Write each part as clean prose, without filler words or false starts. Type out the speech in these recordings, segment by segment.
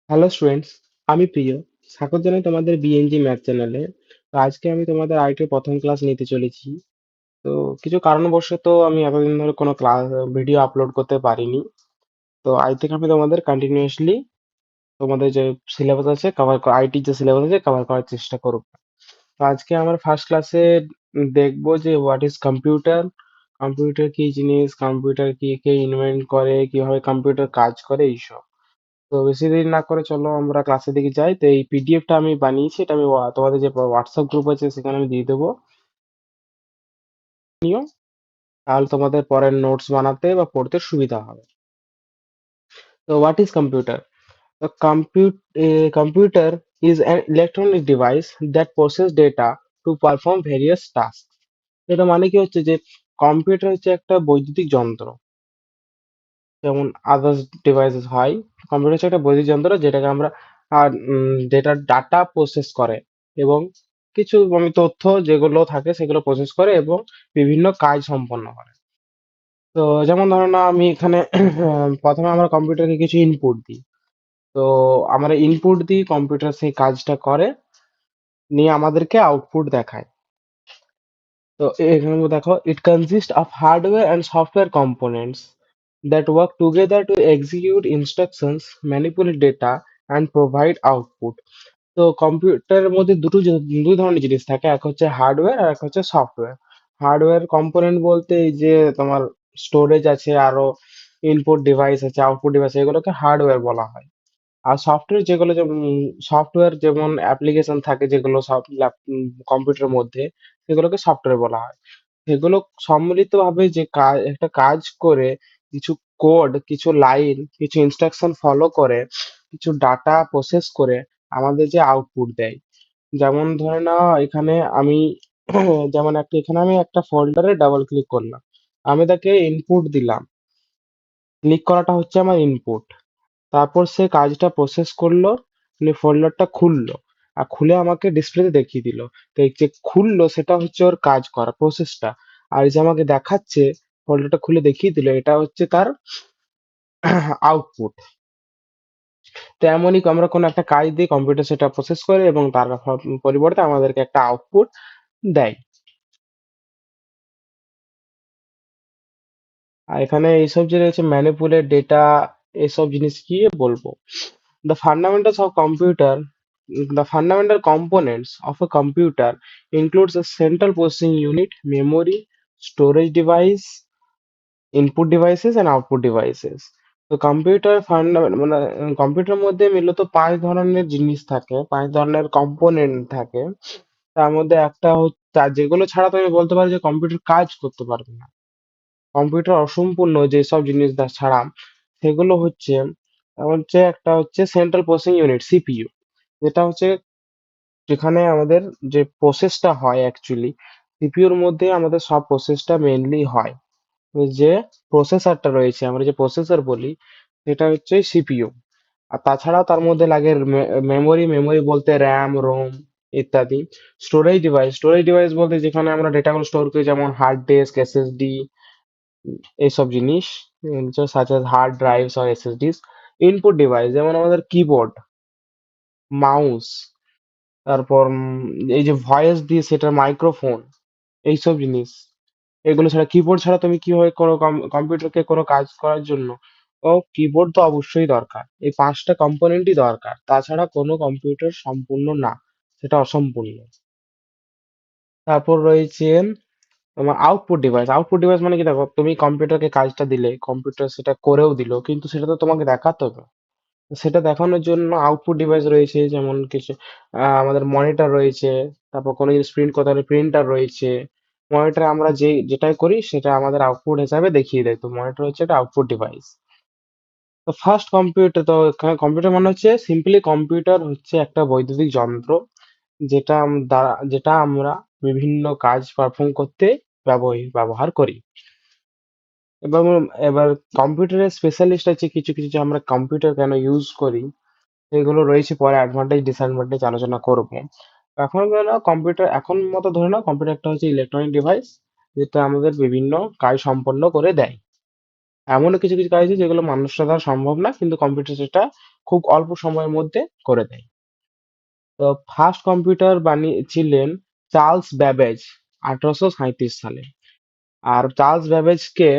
Hello students, আমি প্রিয়। স্বাগত জানাই তোমাদের বিএনজি ম্যাথ চ্যানেলে। তো আজকে আমি তোমাদের আইটির প্রথম ক্লাস নিতে চলেছি। তো কিছু কারণবশত আমি এতদিন ধরে কোনো ক্লাস ভিডিও আপলোড করতে পারিনি। তো আজ থেকে আমি তোমাদের কন্টিনিউয়াসলি তোমাদের যে সিলেবাস আছে আইটির যে সিলেবাস আছে কভার করার চেষ্টা করব। তো আজকে আমার ফার্স্ট ক্লাসে দেখবো যে হোয়াট ইজ কম্পিউটার, কম্পিউটার কি জিনিস, কম্পিউটার কি কে ইনভেন্ট করে, কিভাবে কম্পিউটার কাজ করে এইসব। তো বেশি দেরি না করে চলো আমরা ক্লাসের দিকে যাই। তো এই পিডিএফটা আমি বানিয়েছি, এটা আমি তোমাদের যে হোয়াটসঅ্যাপ গ্রুপ আছে সেখানে আমি দিয়ে দেবো। নিও, তাহলে তোমাদের পরের নোটস বানাতে বা পড়তে সুবিধা হবে। তো what is computer? The computer is an electronic device that process data to perform various tasks. এটা মানে কি হচ্ছে যে কম্পিউটার হচ্ছে একটা বৈদ্যুতিক যন্ত্র, যেমন আদার্স ডিভাইসেস হয়। কম্পিউটার হচ্ছে একটা বৈদ্যুতিক যন্ত্র যেটাকে আমরা যেটা ডাটা প্রসেস করে এবং কিছু তথ্য যেগুলো থাকে সেগুলো প্রসেস করে এবং বিভিন্ন কাজ সম্পন্ন করে। তো যেমন ধরো না, আমি এখানে প্রথমে আমরা কম্পিউটারকে কিছু ইনপুট দিই। তো আমরা ইনপুট দিই, কম্পিউটার সেই কাজটা করে নিয়ে আমাদেরকে আউটপুট দেখায়। তো এখানে দেখো, ইট consist of hardware and software components that work together to execute instructions, manipulate data, and provide output. তো কম্পিউটারের মধ্যে দুই ধরনের জিনিস থাকে, এক হচ্ছে হার্ডওয়্যার আর এক হচ্ছে সফটওয়্যার। হার্ডওয়্যার কম্পোনেন্ট বলতে এই যে তোমার স্টোরেজ আছে, আরো ইনপুট ডিভাইস আছে, আউটপুট ডিভাইস, এগুলোকে হার্ডওয়্যার বলা হয়। আর সফটওয়্যার যেগুলো, যেমন সফটওয়্যার যেমন অ্যাপ্লিকেশন থাকে যেগুলো সব কম্পিউটারের মধ্যে, সেগুলোকে সফটওয়্যার বলা হয়। সেগুলো সম্মিলিতভাবে যে কাজ, একটা কাজ করে, কিছু কোড, কিছু লাইন, কিছু ইনস্ট্রাকশন ফলো করে, কিছু ডাটা প্রসেস করে আমাদের যে আউটপুট দেয়। যেমন ধরে নাও এখানে আমি যেমন এখানে আমি একটা ফোল্ডারে ডাবল ক্লিক করলাম, আমি তাকে ইনপুট দিলাম। ক্লিক করাটা হচ্ছে আমার ইনপুট। তারপর সে কাজটা প্রসেস করলো, মানে ফোল্ডারটা খুললো, আর খুলে আমাকে ডিসপ্লেতে দেখিয়ে দিল। তো এই যে খুললো সেটা হচ্ছে ওর কাজ করা প্রসেসটা, আর এই যে আমাকে দেখাচ্ছে ফোল্ডারটা খুলে দেখিয়ে দিল, এটা হচ্ছে তার আউটপুট। তো এমনই আমরা কোনো একটা কাজ দিয়ে কম্পিউটার সেটা প্রসেস করে এবং তার পরিবর্তে আমাদেরকে একটা আউটপুট দেয়। আর এখানে এইসব যে রয়েছে ম্যানিপুলেট ডেটা, এসব জিনিস কি বলবো। The fundamentals of computer, the fundamental components of a computer includes a central processing unit, memory, storage device, input devices and output devices. তো কম্পিউটার মানে কম্পিউটারের মধ্যে মূলত পাঁচ ধরনের জিনিস থাকে, পাঁচ ধরনের কম্পোনেন্ট থাকে। তার মধ্যে একটা হচ্ছে, যেগুলো ছাড়া তুমি বলতে পারো যে কম্পিউটার কাজ করতে পারবে না। কম্পিউটার অসম্পূর্ণ যেসব জিনিস ছাড়া, সেগুলো হচ্ছে একটা হচ্ছে সেন্ট্রাল প্রসেসিং ইউনিট, সিপিইউ। যেটা হচ্ছে যেখানে আমাদের যে প্রসেসটা হয় অ্যাকচুয়ালি, সিপিইউর মধ্যে আমাদের সব প্রসেসটা মেইনলি হয়। তো যে প্রসেসরটা রয়েছে, আমরা যে প্রসেসর বলি, সেটা হচ্ছে সিপিইউ। আর তাছাড়াও তার মধ্যে লাগে মেমোরি, মেমোরি বলতে র্যাম, রোম ইত্যাদি। স্টোরেজ ডিভাইস বলতে যেখানে আমরা ডেটাগুলো স্টোর করি, যেমন হার্ড ডিস্ক, এসএসডি, এইসব জিনিস, সাচ এস হার্ড ড্রাইভস আর এসএসডিস। ইনপুট ডিভাইস যেমন আমাদের কিবোর্ড, মাউস, তারপর এই যে ভয়েস দিয়ে সেটার মাইক্রোফোন, এইসব জিনিস। এগুলো ছাড়া, কিবোর্ড ছাড়া তুমি কিভাবে কোনো কম্পিউটারকে কোনো কাজ করার জন্য, ও কিবোর্ড তো অবশ্যই দরকার। এই পাঁচটা কম্পোনেন্টই দরকার, তাছাড়া কোনো কম্পিউটার সম্পূর্ণ না, সেটা অসম্পূর্ণ। তারপর রয়েছে তোমার আউটপুট ডিভাইস মানে কি, দেখো তুমি কম্পিউটারকে কাজটা দিলে, কম্পিউটার সেটা করেও দিল, কিন্তু সেটা তো তোমাকে দেখাতে হবে। সেটা দেখানোর জন্য আউটপুট ডিভাইস রয়েছে, যেমন কিছু আমাদের মনিটর রয়েছে। তারপর কোনো জিনিস প্রিন্ট করতে হলে প্রিন্টার রয়েছে। মনিটরে আমরা যেটাই করি সেটা আমাদের আউটপুট হিসাবে দেখিয়ে দেয়, তো মনিটর হচ্ছে একটা আউটপুট ডিভাইস। তো ফার্স্ট কম্পিউটার, তো কম্পিউটার মানে হচ্ছে সিম্পলি, কম্পিউটার হচ্ছে একটা বৈদ্যুতিক যন্ত্র যেটা আমরা বিভিন্ন কাজ পারফর্ম করতে ব্যবহার করি। এবং এবার কম্পিউটারের স্পেশালিস্ট আছে কিছু কিছু, যে আমরা কম্পিউটার কেন ইউজ করি এগুলো রয়েছে, পরে অ্যাডভান্টেজ ডিসঅ্যাডভান্টেজ আলোচনা করব। এখন ধরে নাও কম্পিউটার, এখন মতো ধরে নাও কম্পিউটার একটা হচ্ছে ইলেকট্রনিক ডিভাইস, যেটা আমাদের বিভিন্ন কাজ সম্পন্ন করে দেয়। এমনও কিছু কিছু কাজ আছে যেগুলো মানুষের দ্বারা সম্ভব না, কিন্তু কম্পিউটার সেটা খুব অল্প সময়ের মধ্যে করে দেয়। তো ফার্স্ট কম্পিউটার বানিয়েছিলেন চার্লস ব্যাবেজ 1837 সালে। আর চার্লস ব্যাবেজকে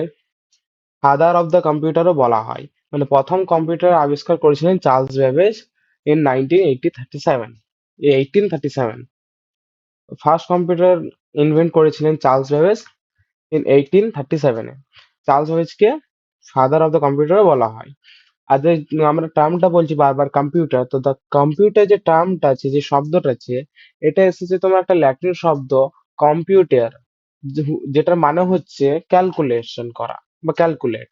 ফাদার অফ দ্য কম্পিউটারও বলা হয়। মানে প্রথম কম্পিউটার আবিষ্কার করেছিলেন Charles Babbage in 1937। Eighteen thirty seven first computer invent করেছিলেন চার্লস ব্যাবেজ ইন 1837-এ। চার্লস ব্যাবেজকে ফাদার অফ দ্য কম্পিউটারও বলা হয়। আর যে আমরা টার্মটা বলছি বারবার কম্পিউটার, তো দ্য কম্পিউটার যে টার্মটা আছে, যে শব্দটা আছে, এটা এসেছে তোমার একটা ল্যাটিন শব্দ কম্পিউটার, যেটার মানে হচ্ছে ক্যালকুলেশন করা বা ক্যালকুলেট।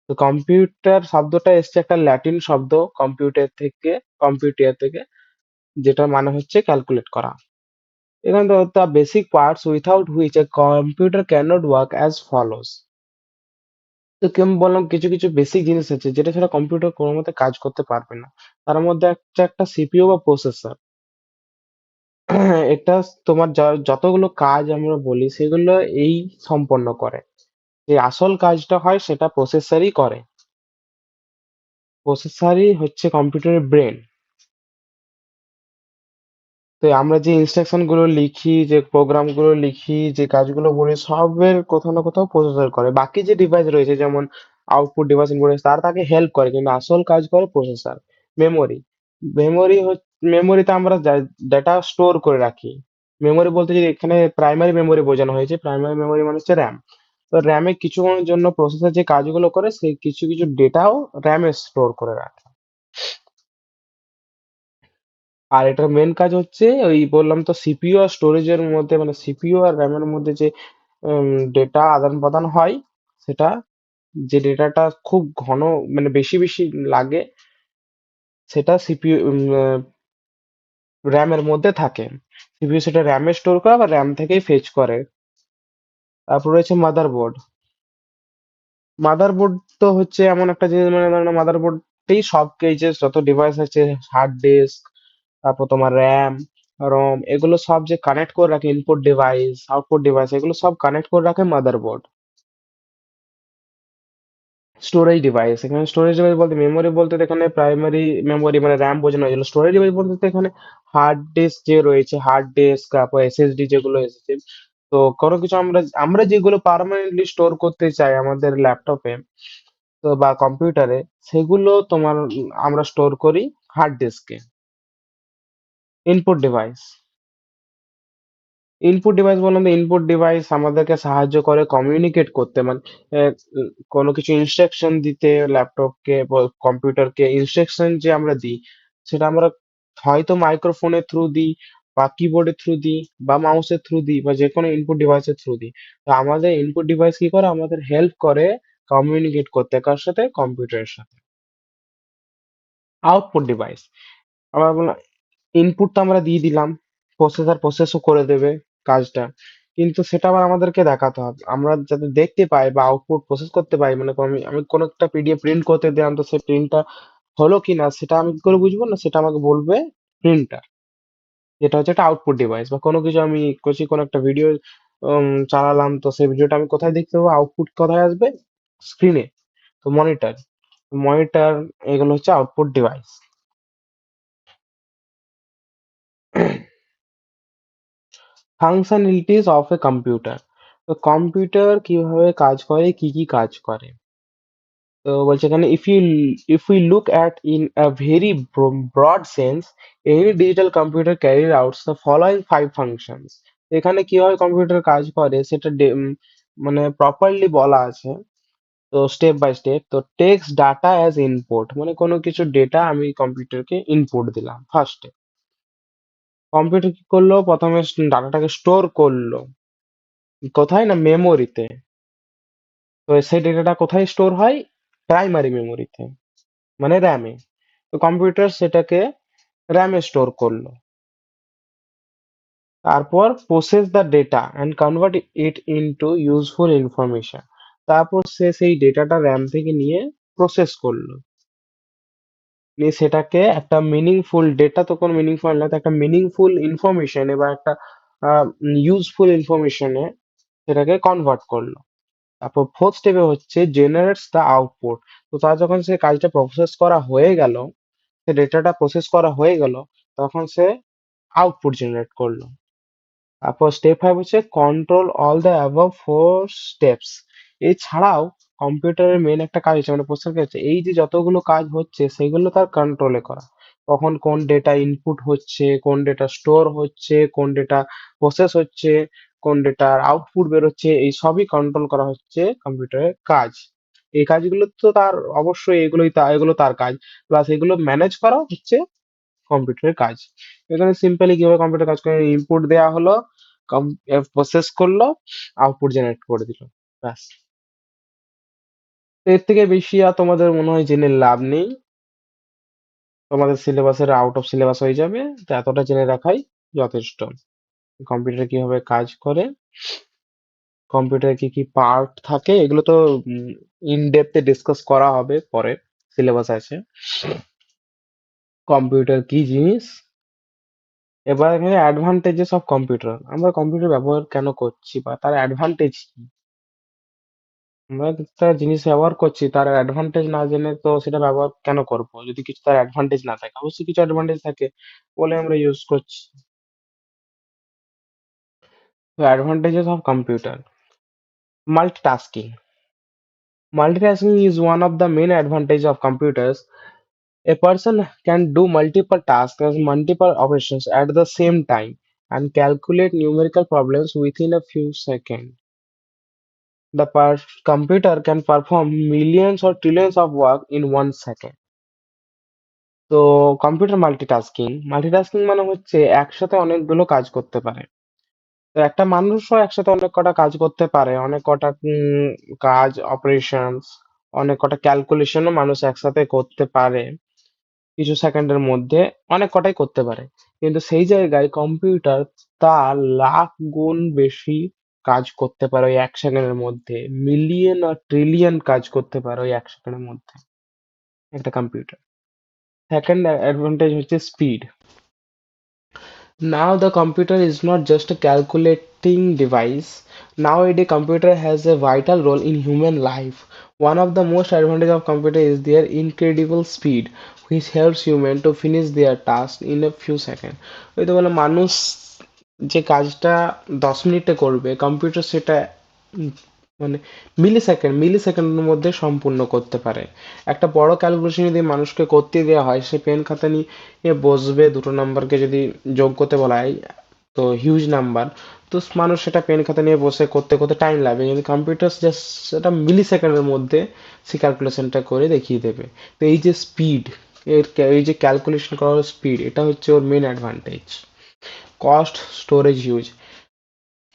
তো কম্পিউটার শব্দটা এসছে একটা ল্যাটিন শব্দ কম্পিউটার থেকে, যেটার মানে হচ্ছে ক্যালকুলেট করা। এখানে the basic parts without which a computer cannot work as follows. তো কেমন বললাম, কিছু কিছু বেসিক জিনিস আছে যেটা ছাড়া কম্পিউটার কোনো মতে কাজ করতে পারবে না। তার মধ্যে একটা সিপিইউ বা প্রসেসর। এটা তোমার যতগুলো কাজ আমরা বলি সেগুলো এই সম্পন্ন করে। যে আসল কাজটা হয় সেটা প্রসেসরই করে। প্রসেসরই হচ্ছে কম্পিউটারের ব্রেন। তো আমরা যে ইনস্ট্রাকশন গুলো লিখি, যে প্রোগ্রাম গুলো লিখি, যে কাজগুলো করি, সবের কোথাও না কোথাও প্রসেসর করে। বাকি যে ডিভাইস রয়েছে যেমন আউটপুট ডিভাইস, ইনপুট ডিভাইস, তাকে হেল্প করে, কিন্তু আসল কাজ করে প্রসেসর। মেমোরি মেমোরি মেমোরিতে আমরা ডেটা স্টোর করে রাখি। মেমোরি বলতে যদি এখানে প্রাইমারি মেমোরি বোঝানো হয়েছে, প্রাইমারি মেমোরি মানে হচ্ছে র্যাম। তো র্যামে কিছুক্ষণের জন্য প্রসেসর যে কাজগুলো করে সেই কিছু কিছু ডেটাও র্যামে স্টোর করে রাখে। আর এটার মেন কাজ হচ্ছে ওই বললাম তো সিপিইউ আর স্টোরেজের মধ্যে, মানে সিপিইউ আর র্যামের মধ্যে যে ডেটা আদান প্রদান হয়, সেটা, যে ডেটাটা খুব ঘন, মানে বেশি বেশি লাগে, সেটা সিপিইউ র্যামের মধ্যে থাকে। সিপিইউ সেটা র্যামে স্টোর করে বা র্যাম থেকেই ফেচ করে। তারপর রয়েছে মাদারবোর্ড। মাদারবোর্ড তো হচ্ছে এমন একটা জিনিস, মানে মাদারবোর্ডেই সব কেজেস যত ডিভাইস আছে, হার্ড ডিস্ক, তারপর তোমার র্যাম, রম, এগুলো সব যে কানেক্ট করে রাখে, ইনপুট ডিভাইস আউটপুট ডিভাইস, এগুলো সব কানেক্ট করে রাখে মাদারবোর্ড। স্টোরেজ ডিভাইস, এখানে স্টোরেজ ডিভাইস বলতে মেমোরি বলতে তো এখানে প্রাইমারি মেমোরি মানে র্যাম বোঝানো হয়েছিল। স্টোরেজ ডিভাইস বলতে তো এখানে হার্ড ডিস্ক যে রয়েছে, হার্ড ডিস্ক, তারপর এসএসডি যেগুলো এসেছে। তো কোনো কিছু আমরা আমরা যেগুলো পার্মানেন্টলি স্টোর করতে চাই আমাদের ল্যাপটপে তো বা কম্পিউটারে, সেগুলো তোমার আমরা স্টোর করি হার্ড ডিস্কে। ইনপুট ডিভাইস ইনপুট ডিভাইস বললাম, ইনপুট ডিভাইস আমাদেরকে সাহায্য করে কমিউনিকেট করতে, মানে কোনো কিছু ইনস্ট্রাকশন দিতে ল্যাপটপকে, কম্পিউটারকে ইনস্ট্রাকশন যে আমরা দিই, সেটা আমরা হয়তো মাইক্রোফোনের থ্রু দিই, বা কিবোর্ডের থ্রু দিই, বা মাউসের থ্রু দিই, বা যে কোনো ইনপুট ডিভাইসের থ্রু দিই। তো আমাদের ইনপুট ডিভাইস কি করে, আমাদের হেল্প করে কমিউনিকেট করতে, কার সাথে, কম্পিউটারের সাথে। আউটপুট ডিভাইস, আমরা বললাম ইনপুট তো আমরা দিয়ে দিলাম, প্রসেসর প্রসেসও করে দেবে কাজটা, কিন্তু সেটা আবার আমাদেরকে দেখাতে হবে, আমরা যাতে দেখতে পাই বা আউটপুট প্রসেস করতে পাই। মানে আমি আমি কোনো একটা পিডিএফ প্রিন্ট করতে দিলাম, তো সেই প্রিন্টটা হলো কিনা সেটা আমি কি করে বুঝবো, না সেটা আমাকে বলবে প্রিন্টার। যেটা হচ্ছে একটা আউটপুট ডিভাইস। বা কোনো কিছু আমি করছি, কোনো একটা ভিডিও চালালাম, তো সেই ভিডিওটা আমি কোথায় দেখতে পাবো, আউটপুট কোথায় আসবে, স্ক্রিনে। তো মনিটর এগুলো হচ্ছে output device. Functionalities of a computer. তো কম্পিউটার কিভাবে কাজ করে, কি কি কাজ করে। তো বলছে এখানে, if we look at in a very broad sense, any digital computer carries out the following five functions. এখানে কিভাবে কম্পিউটার কাজ করে সেটা মানে প্রপারলি বলা আছে। তো স্টেপ বাই স্টেপ, তো টেক্স ডাটা অ্যাজ ইনপুট, মানে কোনো কিছু ডেটা আমি কম্পিউটারকে ইনপুট দিলাম ফার্স্টে। কম্পিউটার কি করলো, প্রথমে ডাটাটাকে স্টোর করলো কোথায়, না মেমোরিতে। তো সেই ডেটাটা কোথায় স্টোর হয়, প্রাইমারি মেমোরিতে, মানে র্যামে। তো কম্পিউটার সেটাকে র্যামে স্টোর করলো। তারপর process the data and convert it into useful information. তারপর সে সেই ডেটাটা র্যাম থেকে নিয়ে প্রসেস করলো, নিয়ে সেটাকে একটা মিনিংফুল, ডেটা তো কোনো মিনিংফুল না, তো একটা মিনিংফুল ইনফরমেশনে বা একটা ইউজফুল ইনফরমেশনে সেটাকে কনভার্ট করলো। তারপর ফোর্থ স্টেপে হচ্ছে জেনারেটস দ্য আউটপুট। তো তার যখন সে কাজটা প্রসেস করা হয়ে গেল, সে ডেটাটা প্রসেস করা হয়ে গেল, তখন সে আউটপুট জেনারেট করলো। তারপর স্টেপ 5 হচ্ছে control all the above four steps. এছাড়াও কম্পিউটারের মেন একটা কাজ হচ্ছে, মানে প্রসেসর কাজ হচ্ছে, এই যে যতগুলো কাজ হচ্ছে সেগুলো তার কন্ট্রোলে করা। কখন কোন ডেটা ইনপুট হচ্ছে, কোন ডেটা স্টোর হচ্ছে, কোন ডেটা প্রসেস হচ্ছে, কোন ডেটার আউটপুট বেরোচ্ছে, এই সবই কন্ট্রোল করা হচ্ছে কম্পিউটারের কাজ। এই কাজগুলো তো তার অবশ্যই এগুলো তার কাজ, প্লাস এগুলো ম্যানেজ করা হচ্ছে কম্পিউটারের কাজ। এখানে সিম্পলি কিভাবে কম্পিউটার কাজ করে, ইনপুট দেওয়া হলো, প্রসেস করলো, আউটপুট জেনারেট করে দিল, ব্যাস। এর থেকে বেশি আর তোমাদের মনে হয় জেনে লাভ নেই, তোমাদের সিলেবাসের আউট অফ সিলেবাস হয়ে যাবে। তো এতটা জেনে রাখাই যথেষ্ট। কম্পিউটার কিভাবে কাজ করে, কম্পিউটারে কি কি পার্ট থাকে, এগুলো তো ইন ডেপথে ডিসকাস করা হবে পরে, সিলেবাস আছে। কম্পিউটার কি জিনিস, এবার এখানে অ্যাডভান্টেজেস অফ কম্পিউটার, আমরা কম্পিউটার ব্যবহার কেন করছি বা তার অ্যাডভান্টেজ কি। আমরা একটা জিনিস ব্যবহার করছি, তার অ্যাডভান্টেজ না জেনে তো সেটা ব্যবহার কেন করব, যদি কিছু তার অ্যাডভান্টেজ না থাকে। অবশ্যই কিছু অ্যাডভান্টেজ থাকে বলে আমরা ইউজ করছি। তো advantages of computer, multitasking. Multitasking is one of the main advantages of computers. A person can do multiple tasks as multiple operations at the same time and calculate numerical problems within a few seconds. The computer can perform millions or trillions of work in 1 second. তো computer multitasking মানে হচ্ছে একসাথে অনেকগুলো কাজ করতে পারে। তো একটা মানুষও একসাথে অনেক কটা কাজ করতে পারে, অনেক কটা কাজ, অপারেশনস, অনেক কটা ক্যালকুলেশনও মানুষ একসাথে করতে পারে কিছু সেকেন্ডের মধ্যে, অনেক কটাই করতে পারে। কিন্তু সেই জায়গায় কম্পিউটার তার লাখ গুণ বেশি কাজ করতে পারে ওই 1 সেকেন্ডের মধ্যে, মিলিয়ন আর ট্রিলিয়ন কাজ করতে পারে ওই 1 সেকেন্ডের মধ্যে একটা কম্পিউটার। সেকেন্ড অ্যাডভান্টেজ হচ্ছে speed. Now the computer is not just a calculating device. Nowadays computer has a vital role in human life. One of the most advantage of computer is their incredible speed, which helps human to finish their task in a few seconds. ওই তো বলে মানুষ যে কাজটা 10 মিনিটে করবে, computer সেটা উম, মানে মিলি সেকেন্ডের মধ্যে সম্পূর্ণ করতে পারে। একটা বড় ক্যালকুলেশন যদি মানুষকে করতে দেওয়া হয়, সে পেন খাতা নিয়ে বসবে, দুটো নাম্বারকে যদি যোগ করতে বলা হয়, তো হিউজ নাম্বার, তো মানুষ সেটা পেন খাতা নিয়ে বসে করতে করতে টাইম লাগবে, কিন্তু কম্পিউটার জাস্ট সেটা মিলি সেকেন্ডের মধ্যে সে ক্যালকুলেশনটা করে দেখিয়ে দেবে। তো এই যে স্পিড, এই যে ক্যালকুলেশন করার স্পিড, এটা হচ্ছে ওর main advantage. Cost, storage huge.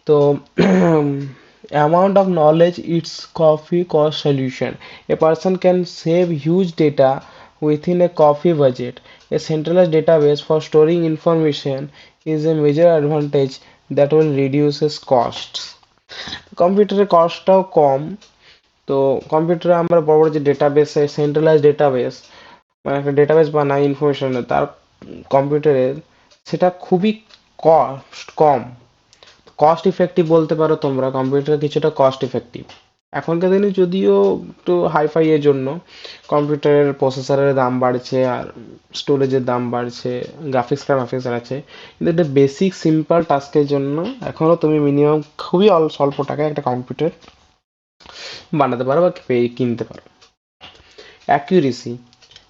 তো amount of knowledge, its coffee cost solution. A person can save huge data within a coffee budget. A centralized database for storing information is a major advantage that will reduce its costs. কম্পিউটারের কস্টটাও কম। তো কম্পিউটারে আমরা বড় বড় যে database, centralise database, মানে একটা database বানাই ইনফরমেশনের, তার কম্পিউটারের সেটা খুবই কস্ট কম। কস্ট ইফেক্টিভ বলতে পারো তোমরা, কম্পিউটার কিছুটা কস্ট ইফেক্টিভ। এখনকার দিনে যদিও একটু হাইফাই এর জন্য কম্পিউটারের প্রসেসরের দাম বাড়ছে আর স্টোরেজের দাম বাড়ছে, গ্রাফিক্স কার্ড আছে, কিন্তু একটা বেসিক সিম্পল টাস্কের জন্য এখনো তুমি মিনিমাম খুবই স্বল্প টাকায় একটা কম্পিউটার বানাতে পারো বা কিনতে পারো। Accuracy.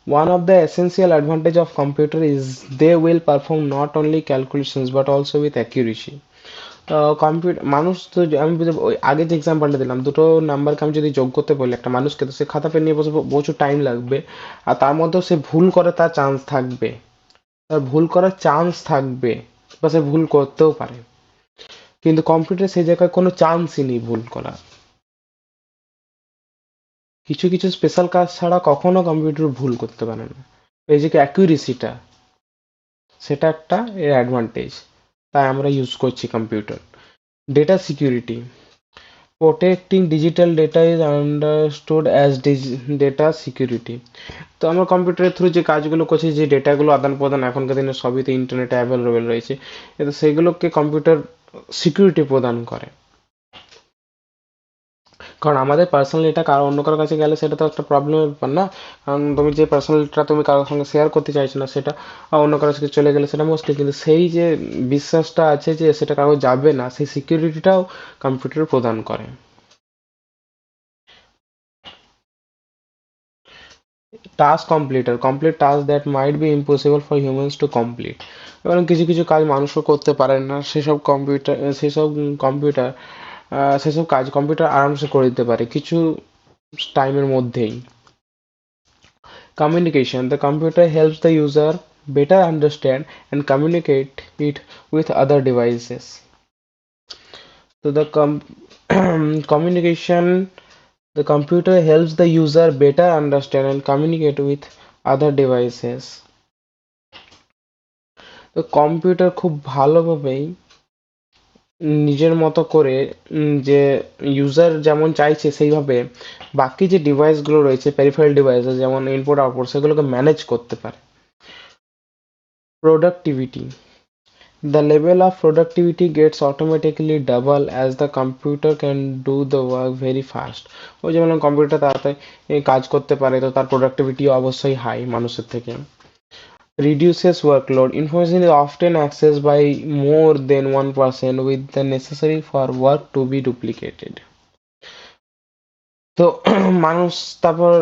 One of the essential advantage of computer is they will perform not only calculations but also with accuracy. Computer মানুষ তো আমি ওই আগে যে এক্সাম্পলটা দিলাম, দুটো নাম্বারকে আমি যদি যোগ করতে বলি একটা মানুষকে, তো সে খাতা পেন নিয়ে বসে প্রচুর টাইম লাগবে, আর তার মধ্যেও সে ভুল করে তার চান্স থাকবে, তার ভুল করার চান্স থাকবে, বা সে ভুল করতেও পারে। কিন্তু কম্পিউটার সেই জায়গায় কোনো চান্সই নেই ভুল করার। কিছু কিছু স্পেশাল কাজ ছাড়া কখনো কম্পিউটার ভুল করতে পারে না। এই যে অ্যাকুরেসিটা, সেটা একটা এর অ্যাডভান্টেজ, তাই আমরা ইউজ করছি computer. Data security, protecting digital data is understood as data security. তো আমরা কম্পিউটারের থ্রু যে কাজগুলো করছি, যে ডেটাগুলো আদান প্রদান এখনকার দিনে সবই তো ইন্টারনেটে অ্যাভেলেবেল রয়েছে, কিন্তু সেগুলোকে কম্পিউটার সিকিউরিটি প্রদান করে। কারণ আমাদের পার্সোনাল এটা কারো অন্য কারোর কাছে গেলে সেটা তো একটা প্রবলেমের ব্যাপার না। কারণ তুমি যে পার্সোনালটা তুমি কারোর সঙ্গে শেয়ার করতে চাইছো না সেটা অন্য কারোর সাথে চলে গেলে সেটা মুশকিল, কিন্তু সেই যে বিশ্বাসটা আছে যে সেটা কারো যাবে না, সেই সিকিউরিটিটাও কম্পিউটার প্রদান করে। Task completer complete task that might be impossible for humans to complete. এবং কিছু কিছু কাজ মানুষও করতে পারে না, সেসব কম্পিউটার সেসব কাজ কম্পিউটার আরামসে করে দিতে পারে কিছু টাইমের মধ্যেই। Communication: the computer helps the user better understand and communicate it with other devices. So communication, the computer helps the user better understand and communicate with other devices. তো কম্পিউটার খুব ভালোভাবেই নিজের মতো করে যে ইউজার যেমন চাইছে সেইভাবে বাকি যে ডিভাইসগুলো রয়েছে, পেরিফেরাল ডিভাইস যেমন ইনপুট আউটপুট, সেগুলোকে ম্যানেজ করতে পারে। Productivity: the level of productivity gets automatically double as the computer can do the work very fast. ওই যেমন কম্পিউটার তাড়াতাড়ি কাজ করতে পারে, তো তার প্রোডাক্টিভিটি অবশ্যই হাই মানুষের থেকে। Reduces workload: information is often accessed by more than one person with the necessary for work to be duplicated. তো মানুষ তারপর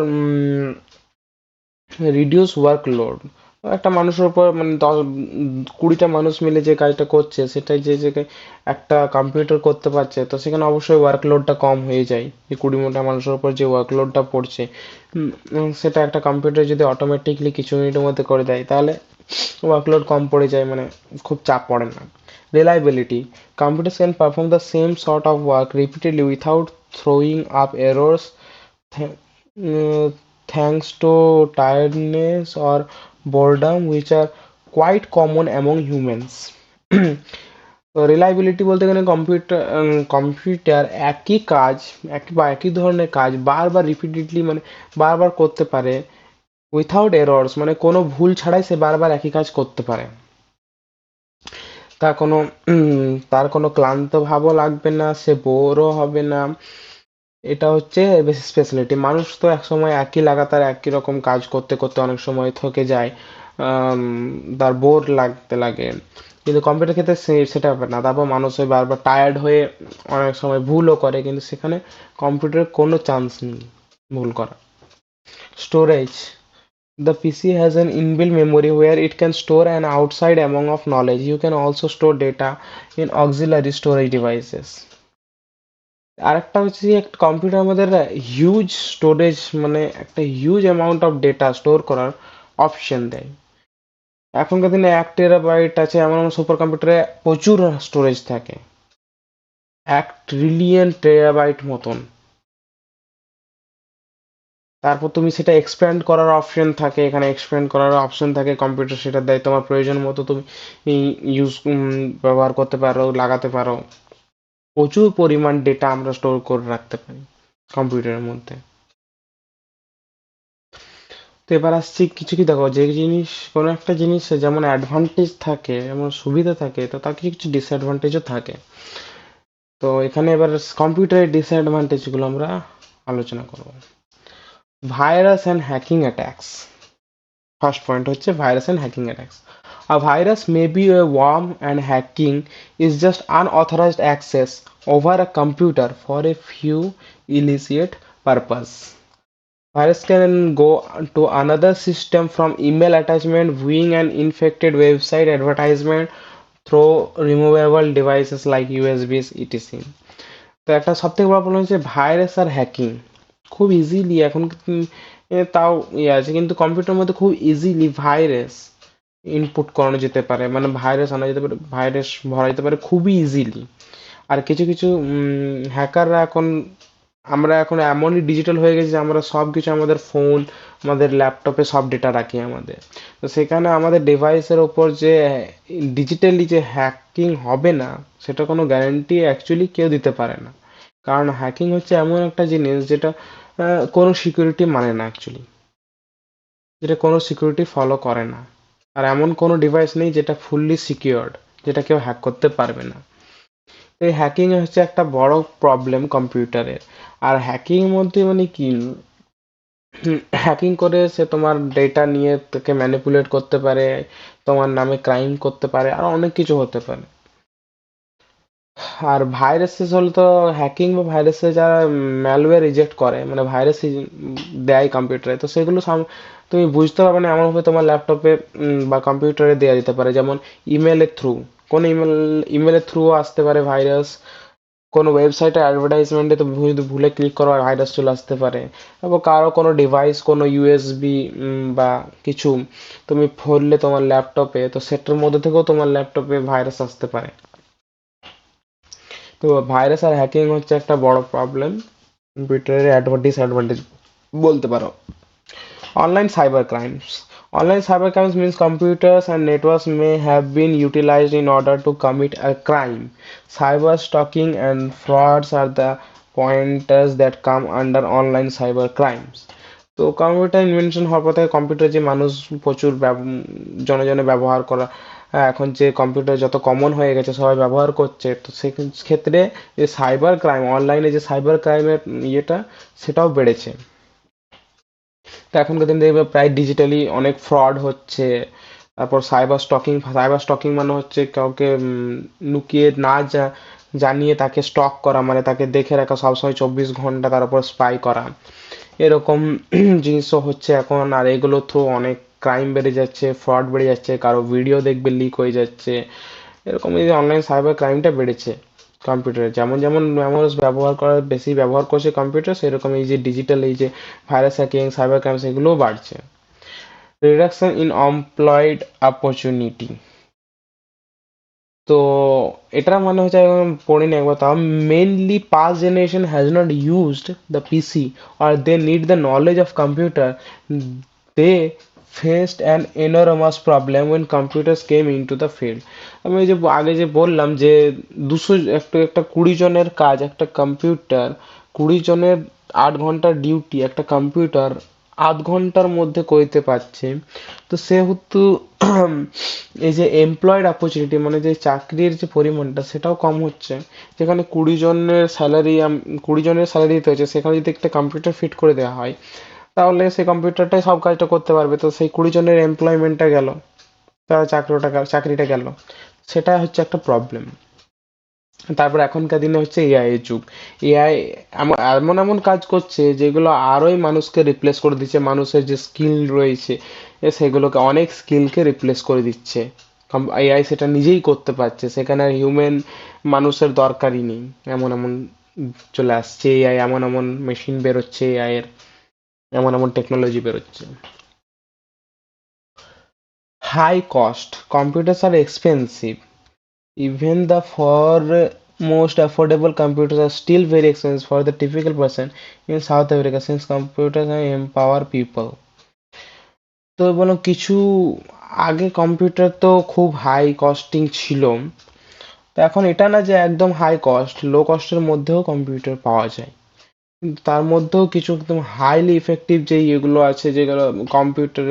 রিডিউস ওয়ার্কলোড: একটা মানুষের উপর মানে 20টা মানুষ মিলে যে কাজটা করছে সেটাই যে জায়গায় একটা কম্পিউটার করতে পারছে, তো সেখানে অবশ্যই ওয়ার্কলোডটা কম হয়ে যায়। যে 20টা মানুষের উপর যে ওয়ার্কলোডটা পড়ছে সেটা একটা কম্পিউটার যদি অটোমেটিকলি কিছু মিনিটের মধ্যে করে দেয় তাহলে ওয়ার্কলোড কম পড়ে যায়, মানে খুব চাপ পড়ে না। Reliability: computer can perform the same sort of work repeatedly without throwing up errors, uh, thanks to tiredness or boredom, which are quite common among humans. Reliability বলতে গেলে কম্পিউটার একই কাজ একই ধরনের কাজ বারবার রিপিটেডলি মানে বারবার করতে পারে উইথাউট এরর্স, মানে কোনো ভুল ছাড়াই সে বারবার একই কাজ করতে পারে। তার কোনো তার কোনো ক্লান্ত ভাবও লাগবে না, সে বোরও হবে না। এটা হচ্ছে বেশি স্পেশালিটি। মানুষ তো একসময় একই লাগাতার একই রকম কাজ করতে করতে অনেক সময় থকে যায়, আম, তার বোর লাগতে লাগে, কিন্তু কম্পিউটার ক্ষেত্রে সেটা ব্যাপার না। তারপর মানুষ হয় বারবার টায়ার্ড হয়ে অনেক সময় ভুলও করে, কিন্তু সেখানে কম্পিউটারের কোনো চান্স নেই ভুল করা। Storage: the PC has an inbuilt memory where it can store an outside amount of knowledge. You can also store data in auxiliary storage devices. আরেকটা হচ্ছে যে একটা কম্পিউটার আমাদের হিউজ স্টোরেজ মানে একটা huge amount of data store করার option দেয়। এখনকার দিনে 1 টেরাবাইট আছে, এমন সুপার কম্পিউটারে প্রচুর স্টোরেজ থাকে, 1 ট্রিলিয়ন টেরাবাইট মতন। তারপর তুমি সেটা এক্সপ্যান্ড করার অপশন থাকে, এখানে এক্সপ্যান্ড করার অপশন থাকে, কম্পিউটার সেটা দেয়, তোমার প্রয়োজন মতো তুমি ইউজ ব্যবহার করতে পারো, লাগাতে পারো। প্রচুর পরিমাণ ডেটা আমরা স্টোর করে রাখতে পারি কম্পিউটারের মধ্যে। তো এবার আসছি কিছু কি, দেখো যে জিনিস কোনো একটা জিনিস যেমন অ্যাডভান্টেজ থাকে যেমন সুবিধা থাকে, তো তার কিছু কিছু ডিসঅ্যাডভান্টেজও থাকে। তো এখানে এবার কম্পিউটারের ডিসঅ্যাডভান্টেজ গুলো আমরা আলোচনা করব। Virus and hacking attacks. First point হচ্ছে virus and hacking attacks. A virus may be a worm, and hacking is just unauthorized access over a computer for a few illicit purpose. Virus can go to another system from email attachment, viewing an infected website advertisement through removable devices like USBs, etc. তো একটা সবথেকে বড় problem হচ্ছে virus আর hacking. খুব easily এখন তাও ইয়ে আছে, কিন্তু কম্পিউটারের মধ্যে খুব ইজিলি ভাইরাস ইনপুট করানো যেতে পারে, মানে ভাইরাস আনা যেতে পারে, ভাইরাস ভরা যেতে পারে খুবই ইজিলি। আর কিছু কিছু হ্যাকাররা এখন আমরা এখন এমনই ডিজিটাল হয়ে গেছি যে আমরা সব কিছু আমাদের ফোন আমাদের ল্যাপটপে সব ডেটা রাখি আমাদের। তো সেখানে আমাদের ডিভাইসের ওপর যে ডিজিটালি যে হ্যাকিং হবে না সেটা কোনো গ্যারান্টি অ্যাকচুয়ালি কেউ দিতে পারে না। কারণ হ্যাকিং হচ্ছে এমন একটা জিনিস যেটা কোনো সিকিউরিটি মানে না অ্যাকচুয়ালি, যেটা কোনো সিকিউরিটি ফলো করে না। আর এমন কোনো ডিভাইস নেই যেটা ফুললি সিকিউরড, যেটা কেউ হ্যাক করতে পারবে না। এই হ্যাকিং হচ্ছে একটা বড় প্রবলেম কম্পিউটারের। আর হ্যাকিং মধ্যে মানে কি, হ্যাকিং করে সে তোমার ডেটা নিয়ে তাকে ম্যানিপুলেট করতে পারে, তোমার নামে ক্রাইম করতে পারে, আর অনেক কিছু হতে পারে। আর ভাইরাসেস হলে তো, হ্যাকিং বা ভাইরাসে যারা ম্যালওয়্যার রিজেক্ট করে, মানে ভাইরাস দেয় কম্পিউটারে, তো সেগুলো তুমি বুঝতে পারবে না, এমনভাবে তোমার ল্যাপটপে বা কম্পিউটারে দেওয়া যেতে পারে। যেমন ইমেলের থ্রু, কোনো ইমেলের থ্রু আসতে পারে ভাইরাস, কোনো ওয়েবসাইটে অ্যাডভার্টাইজমেন্টে তো যদি ভুলে ক্লিক করো ভাইরাস চলে আসতে পারে। এবং কারো কোনো ডিভাইস, কোনো ইউএসবি বা কিছু তুমি খুললে তোমার ল্যাপটপে, তো সেটার মধ্যে থেকেও তোমার ল্যাপটপে ভাইরাস আসতে পারে। তো ভাইরাস আর হ্যাকিং হচ্ছে একটা বড় প্রবলেম, কম্পিউটারের অ্যাডভান্টেজ বলতে পারো। Online cyber crimes. Online cyber crimes means computers and networks may have been utilized in order to commit a crime. Cyber stalking and frauds are the pointers that come under online cyber crimes. তো computer invention হওয়ার পর থেকে computer যে মানুষ প্রচুর জনে জনে ব্যবহার করা, এখন যে কম্পিউটার যত কমন হয়ে গেছে সবাই ব্যবহার করছে, তো সেক্ষেত্রে যে সাইবার ক্রাইম, অনলাইনে যে সাইবার ক্রাইমের ইয়েটা, সেটাও বেড়েছে। তো এখনকার দিনে দেখবে প্রায় ডিজিটালি অনেক ফ্রড হচ্ছে। তারপর সাইবার স্টকিং মানে হচ্ছে কাউকে লুকিয়ে না জানিয়ে তাকে স্টক করা, মানে তাকে দেখে রাখা সবসময় 24 ঘন্টা, তার উপর স্পাই করা, এরকম জিনিসও হচ্ছে এখন। আর এগুলো থ্রু অনেক ক্রাইম বেড়ে যাচ্ছে, ফ্রড বেড়ে যাচ্ছে, কারো ভিডিও দেখবে লিক হয়ে যাচ্ছে। এরকম এই যে অনলাইন সাইবার ক্রাইমটা বেড়েছে কম্পিউটারে, যেমন যেমন মানুষ বেশি ব্যবহার করছে কম্পিউটার, সেরকম এই যে ডিজিটাল এই যে ভাইরাস হ্যাকিং, সাইবার ক্রাইম, সেগুলোও বাড়ছে। রিডাকশন ইন এমপ্লয়েড অপরচুনিটি, তো এটার মানে হচ্ছে, আমি পড়ি না একবার, তাও mainly past generation has not used the PC or they need the knowledge of computer. They faced an enormous problem when computers came into the field. আমি ওই যে আগে যে বললাম যে 20 জনের কাজ একটা কম্পিউটার, 20 জনের 8 ঘন্টার ডিউটি একটা কম্পিউটার 8 ঘন্টার মধ্যে করতে পারছে। তো সেহেতু এই যে এমপ্লয়েড অপরচুনিটি, মানে যে চাকরির যে পরিমাণটা সেটাও কম হচ্ছে। যেখানে 20 জনের স্যালারি দিতে হচ্ছে, সেখানে যদি একটা কম্পিউটার ফিট করে দেওয়া হয়, তাহলে সেই কম্পিউটারটাই সব কাজটা করতে পারবে, তো সেই 20 জনের এমপ্লয়মেন্টটা গেল, তার চাকরিটা গেল। সেটা হচ্ছে একটা প্রবলেম। তারপর এখনকার দিনে হচ্ছে এআই এর যুগ। এআই এমন এমন এমন কাজ করছে যেগুলো আরোই মানুষকে রিপ্লেস করে দিচ্ছে, মানুষের যে স্কিল রয়েছে সেগুলোকে, অনেক স্কিলকে রিপ্লেস করে দিচ্ছে। এআই সেটা নিজেই করতে পারছে, সেখানে আর হিউম্যান মানুষের দরকারই নেই। এমন এমন চলে আসছে এআই, এমন এমন মেশিন বেরোচ্ছে এআই এর, এমন এমন টেকনোলজি বেরোচ্ছে। High cost, computers are expensive. Even the for most affordable computers are still very expensive for the typical person in South Africa since computers empower people. তো বলো কিছু, আগে কম্পিউটার তো খুব হাই কস্টিং ছিল, তো এখন এটা না যে একদম হাই কস্ট, লো কস্টের মধ্যেও কম্পিউটার পাওয়া যায়। কিন্তু তার মধ্যেও কিছু একদম হাইলি ইফেক্টিভ যে এগুলো আছে, যেগুলো কম্পিউটার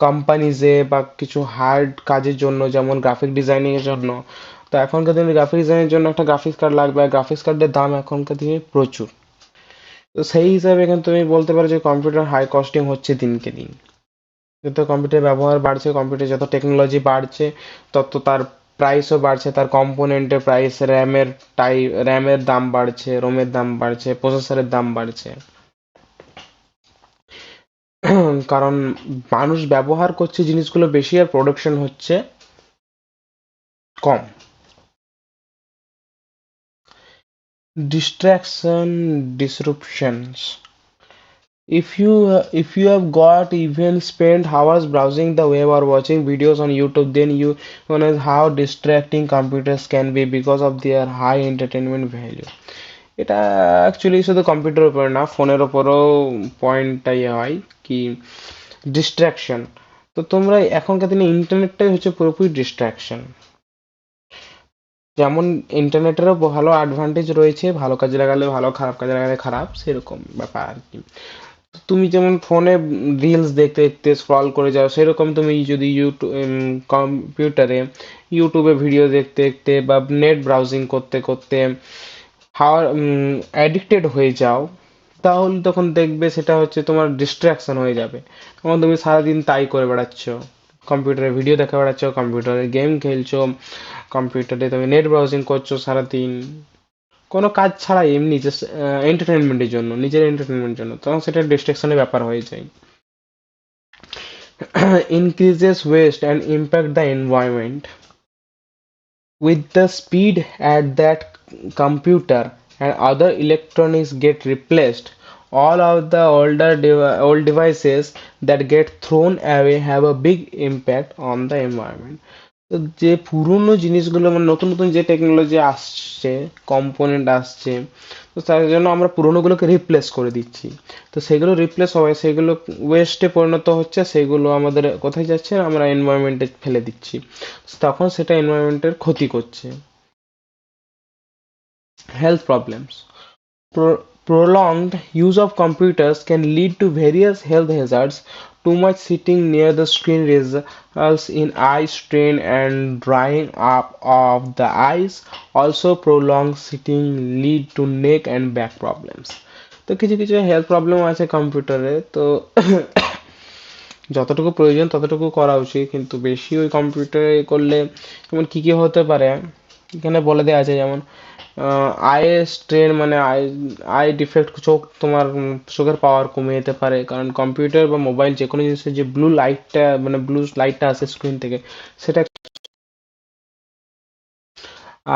কোম্পানিজে বা কিছু হার্ড কাজের জন্য, যেমন গ্রাফিক ডিজাইনিং এর জন্য। তো এখনকার দিনে গ্রাফিক ডিজাইনের জন্য একটা গ্রাফিক্স কার্ড লাগবে, আর গ্রাফিক্স কার্ডের দাম এখনকার দিনে প্রচুর। তো সেই হিসাবে এখানে তুমি বলতে পারো যে কম্পিউটার হাই কস্টিং হচ্ছে দিনকে দিন। যত কম্পিউটার ব্যবহার বাড়ছে, কম্পিউটার যত টেকনোলজি বাড়ছে, তত তার প্রাইসও বাড়ছে, তার কম্পোনেন্টের প্রাইস, র্যামের দাম বাড়ছে, রোমের দাম বাড়ছে, প্রসেসরের দাম বাড়ছে। কারণ মানুষ ব্যবহার করছে জিনিসগুলো বেশি, আর প্রোডাকশন হচ্ছে কম। Distraction disruptions. If you have got even spent hours browsing the web or watching videos on YouTube, then you realize how distracting computers can be because of their high entertainment value. এটা actually শুধু কম্পিউটারের উপর না, ফোনের ওপরও পয়েন্টটাই হয় কি, distraction. তো তোমরা এখনকার দিনে ইন্টারনেটটাই হচ্ছে পুরোপুরি ডিস্ট্রাকশন। যেমন ইন্টারনেটেরও ভালো অ্যাডভান্টেজ রয়েছে, ভালো কাজে লাগালে ভালো, খারাপ কাজে লাগালে খারাপ, সেরকম ব্যাপার আর কি। তুমি যেমন ফোনে রিলস দেখতে দেখতে স্ক্রল করে যাও, সেরকম তুমি যদি কম্পিউটারে ইউটিউবে ভিডিও দেখতে দেখতে বা নেট ব্রাউজিং করতে করতে হাওয়ার অ্যাডিক্টেড হয়ে যাও, তাহলে তখন দেখবে সেটা হচ্ছে তোমার ডিস্ট্রাকশন হয়ে যাবে। তখন তুমি সারাদিন তাই করে বেড়াচ্ছ, কম্পিউটারে ভিডিও দেখে বেড়াচ্ছ, কম্পিউটারে গেম খেলছো, কম্পিউটারে তুমি নেট ব্রাউজিং করছো সারাদিন, কোনো কাজ ছাড়াই এমনি জাস্ট এন্টারটেনমেন্টের জন্য, নিজের এন্টারটেনমেন্টের জন্য, তখন সেটা ডিস্ট্রাকশনের ব্যাপার হয়ে যায়। increases waste and impact the environment. With the speed at that computer and other electronics get replaced, all of the old devices that get thrown away have a big impact on the environment. তো যে পুরনো জিনিসগুলো মানে নতুন নতুন যে technology আসছে, component আসছে, তো তার জন্য আমরা পুরনোগুলোকে রিপ্লেস করে দিচ্ছি। তো সেগুলো রিপ্লেস হবে, সেগুলো ওয়েস্টে পরিণত হচ্ছে, সেগুলো আমাদের কোথায় যাচ্ছে, আমরা এনভায়রনমেন্টে ফেলে দিচ্ছি, তখন সেটা এনভায়রনমেন্টের ক্ষতি করছে। Health problems, prolonged use of computers can lead to various health hazards. Too much sitting near the screen results in eye strain and drying up of the eyes. Also, prolonged sitting lead to neck and back problems. তো কিছু কিছু health problem আছে কম্পিউটারে, তো যতটুকু প্রয়োজন ততটুকু করা উচিত, কিন্তু বেশি ওই কম্পিউটারে করলে যেমন কি কি হতে পারে এখানে বলে দেওয়া আছে। যেমন আই স্ট্রেন মানে আই ডিফেক্ট, চোখ তোমার চোখের পাওয়ার কমে যেতে পারে, কারণ কম্পিউটার বা মোবাইল যে কোনো জিনিসের যে ব্লু লাইটটা মানে ব্লু লাইটটা আসে স্ক্রিন থেকে, সেটা।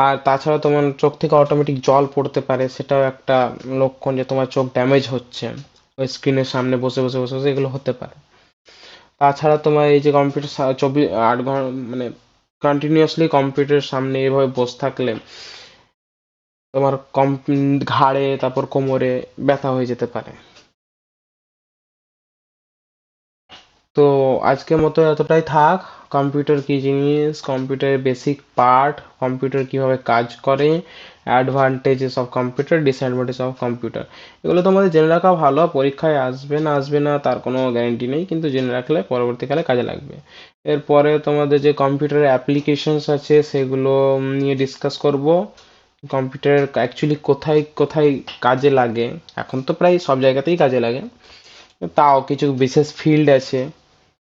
আর তাছাড়া তোমার চোখ থেকে অটোমেটিক জল পড়তে পারে, সেটাও একটা লক্ষণ যে তোমার চোখ ড্যামেজ হচ্ছে, ওই স্ক্রিনের সামনে বসে বসে বসে বসে এগুলো হতে পারে। তাছাড়া তোমার এই যে কম্পিউটার 24 8 ঘন্টা মানে কন্টিনিউয়াসলি কম্পিউটারের সামনে এভাবে বসে থাকলে তোমার ঘাড়ে তারপর কোমরে ব্যথা হয়ে যেতে পারে। তো আজকের মতো এতটাই থাক। কম্পিউটার কি জিনিস, কম্পিউটারের বেসিক পার্ট, কম্পিউটার কিভাবে কাজ করে, advantages of computer, disadvantage of computer, এগুলো তোমাদের জেনে রাখা ভালো। পরীক্ষায় আসবে না আসবে না তার কোনো গ্যারান্টি নেই, কিন্তু জেনে রাখলে পরবর্তীকালে কাজে লাগবে। এরপরে তোমাদের যে কম্পিউটারের অ্যাপ্লিকেশনস আছে সেগুলো নিয়ে ডিসকাস করব। কম্পিউটার অ্যাকচুয়ালি কোথায় কোথায় কাজে লাগে, এখন তো প্রায় সব জায়গাতেই কাজে লাগে, তাও কিছু বিশেষ ফিল্ড আছে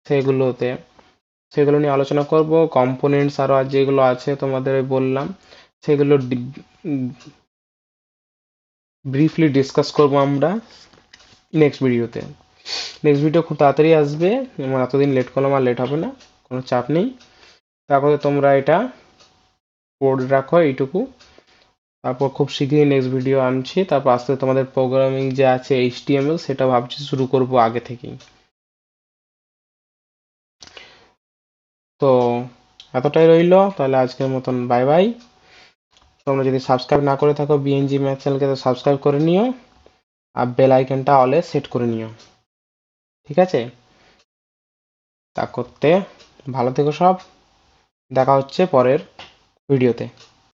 সেগুলোতে, সেগুলো নিয়ে আলোচনা করব। কম্পোনেন্টস আরো আজ যেগুলো আছে তোমাদের ওই বললাম, সেগুলো ব্রিফলি ডিসকাস করব আমরা নেক্সট ভিডিওতে। নেক্সট ভিডিও খুব তাড়াতাড়ি আসবে, আমার এতদিন লেট করলাম, আর লেট হবে না, কোনো চাপ নেই। তারপরে তোমরা এটা পড়ে রাখো এইটুকু, তারপর খুব শীঘ্রই নেক্সট ভিডিও আনছি। তারপর আস্তে তোমাদের প্রোগ্রামিং যে আছে এইচটিএমএল, সেটা ভাবছি শুরু করব আগে থেকেই। তো এতটাই রইলো, তাহলে আজকের মতন বাই বাই। তোমরা যদি সাবস্ক্রাইব না করে থাকো বিএনজি ম্যাথ চ্যানেলকে, তো সাবস্ক্রাইব করে নিও, আর বেল আইকনটা অলে সেট করে নিও, ঠিক আছে? তা করতে ভালো থেকো সব, দেখা হচ্ছে পরের ভিডিওতে।